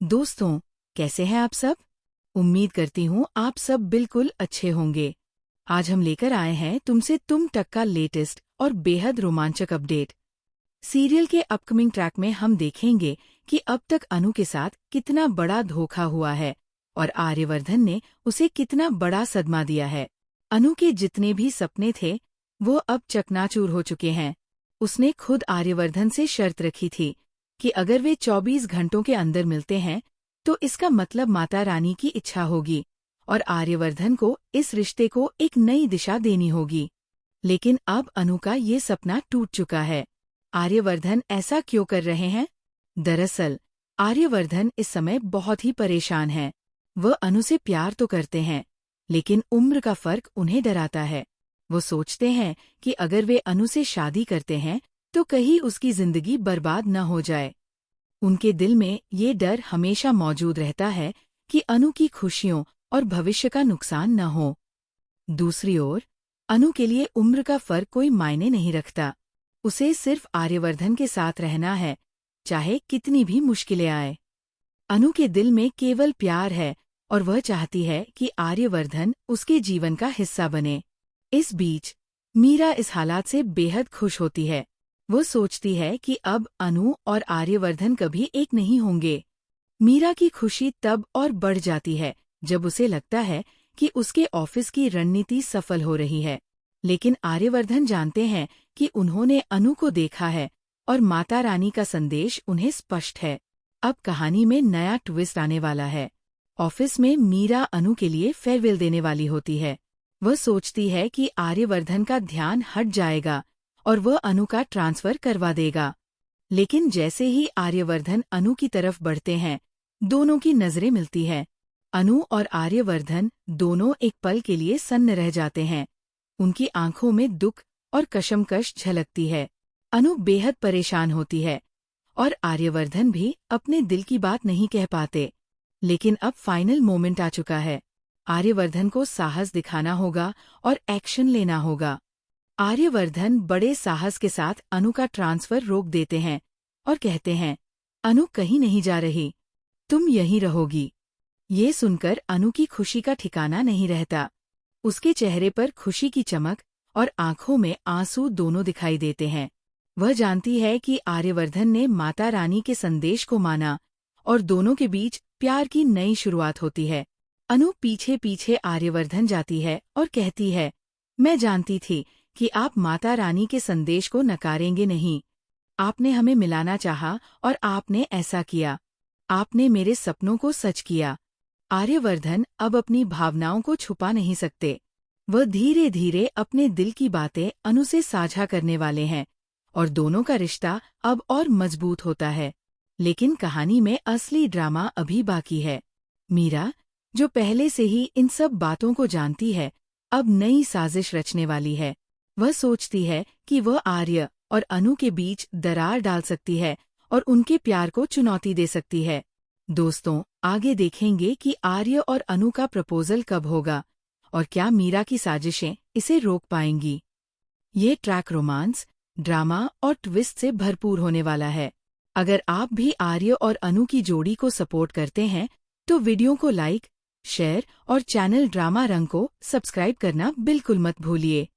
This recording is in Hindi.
दोस्तों, कैसे हैं आप सब? उम्मीद करती हूँ आप सब बिल्कुल अच्छे होंगे। आज हम लेकर आए हैं तुमसे तुम तक का लेटेस्ट और बेहद रोमांचक अपडेट। सीरियल के अपकमिंग ट्रैक में हम देखेंगे कि अब तक अनु के साथ कितना बड़ा धोखा हुआ है और आर्यवर्धन ने उसे कितना बड़ा सदमा दिया है। अनु के जितने भी सपने थे वो अब चकनाचूर हो चुके हैं। उसने खुद आर्यवर्धन से शर्त रखी थी कि अगर वे 24 घंटों के अंदर मिलते हैं तो इसका मतलब माता रानी की इच्छा होगी और आर्यवर्धन को इस रिश्ते को एक नई दिशा देनी होगी। लेकिन अब अनु का ये सपना टूट चुका है। आर्यवर्धन ऐसा क्यों कर रहे हैं? दरअसल आर्यवर्धन इस समय बहुत ही परेशान है। वह अनु से प्यार तो करते हैं, लेकिन उम्र का फर्क उन्हें डराता है। वो सोचते हैं कि अगर वे अनु से शादी करते हैं तो कहीं उसकी जिंदगी बर्बाद न हो जाए। उनके दिल में ये डर हमेशा मौजूद रहता है कि अनु की खुशियों और भविष्य का नुकसान न हो। दूसरी ओर, अनु के लिए उम्र का फर्क कोई मायने नहीं रखता। उसे सिर्फ आर्यवर्धन के साथ रहना है, चाहे कितनी भी मुश्किलें आए। अनु के दिल में केवल प्यार है और वह चाहती है कि आर्यवर्धन उसके जीवन का हिस्सा बने। इस बीच मीरा इस हालात से बेहद खुश होती है। वो सोचती है कि अब अनु और आर्यवर्धन कभी एक नहीं होंगे। मीरा की खुशी तब और बढ़ जाती है जब उसे लगता है कि उसके ऑफिस की रणनीति सफल हो रही है। लेकिन आर्यवर्धन जानते हैं कि उन्होंने अनु को देखा है और माता रानी का संदेश उन्हें स्पष्ट है। अब कहानी में नया ट्विस्ट आने वाला है। ऑफिस में मीरा अनु के लिए फेयरवेल देने वाली होती है। वह सोचती है कि आर्यवर्धन का ध्यान हट जाएगा और वह अनु का ट्रांसफर करवा देगा। लेकिन जैसे ही आर्यवर्धन अनु की तरफ बढ़ते हैं, दोनों की नजरें मिलती हैं। अनु और आर्यवर्धन दोनों एक पल के लिए सन्न रह जाते हैं। उनकी आंखों में दुख और कशमकश झलकती है। अनु बेहद परेशान होती है और आर्यवर्धन भी अपने दिल की बात नहीं कह पाते। लेकिन अब फाइनल मोमेंट आ चुका है। आर्यवर्धन को साहस दिखाना होगा और एक्शन लेना होगा। आर्यवर्धन बड़े साहस के साथ अनु का ट्रांसफर रोक देते हैं और कहते हैं, अनु कहीं नहीं जा रही, तुम यहीं रहोगी। ये सुनकर अनु की खुशी का ठिकाना नहीं रहता। उसके चेहरे पर खुशी की चमक और आंखों में आंसू दोनों दिखाई देते हैं। वह जानती है कि आर्यवर्धन ने माता रानी के संदेश को माना और दोनों के बीच प्यार की नई शुरुआत होती है। अनु पीछे पीछे आर्यवर्धन जाती है और कहती है, मैं जानती थी कि आप माता रानी के संदेश को नकारेंगे नहीं। आपने हमें मिलाना चाहा और आपने ऐसा किया। आपने मेरे सपनों को सच किया। आर्यवर्धन अब अपनी भावनाओं को छुपा नहीं सकते। वह धीरे धीरे अपने दिल की बातें अनु से साझा करने वाले हैं और दोनों का रिश्ता अब और मजबूत होता है। लेकिन कहानी में असली ड्रामा अभी बाकी है। मीरा, जो पहले से ही इन सब बातों को जानती है, अब नई साजिश रचने वाली है। वह सोचती है कि वह आर्य और अनु के बीच दरार डाल सकती है और उनके प्यार को चुनौती दे सकती है। दोस्तों, आगे देखेंगे कि आर्य और अनु का प्रपोजल कब होगा और क्या मीरा की साजिशें इसे रोक पाएंगी। ये ट्रैक रोमांस, ड्रामा और ट्विस्ट से भरपूर होने वाला है। अगर आप भी आर्य और अनु की जोड़ी को सपोर्ट करते हैं तो वीडियो को लाइक, शेयर और चैनल ड्रामा रंग को सब्सक्राइब करना बिल्कुल मत भूलिए।